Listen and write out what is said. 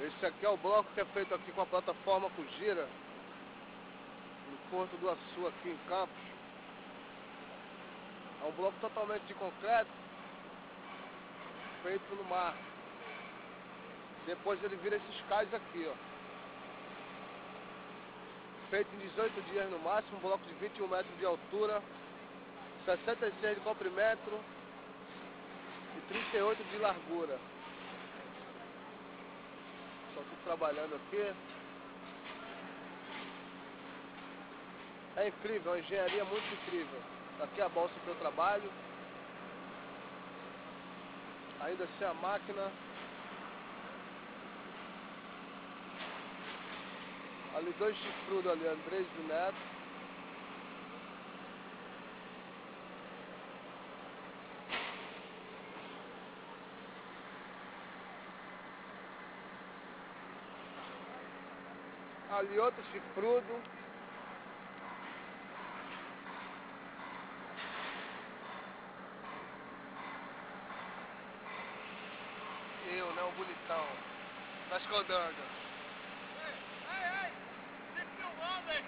Esse aqui é o bloco que é feito aqui com a plataforma com gira, no Porto do Açu, aqui em Campos. É um bloco totalmente de concreto, feito no mar. Depois ele vira esses cais aqui, ó. Feito em 18 dias no máximo, um bloco de 21 metros de altura, 66 de comprimento e 38 de largura. Só estou trabalhando aqui. É incrível, uma engenharia muito incrível. Aqui é a balsa que eu trabalho. Ainda sem a máquina. Ali dois chifrudos ali, Andrés e Neto. Ali outro chifrudo. Eu, né, o bonitão. Das codangas. Ei, me filmando, hein?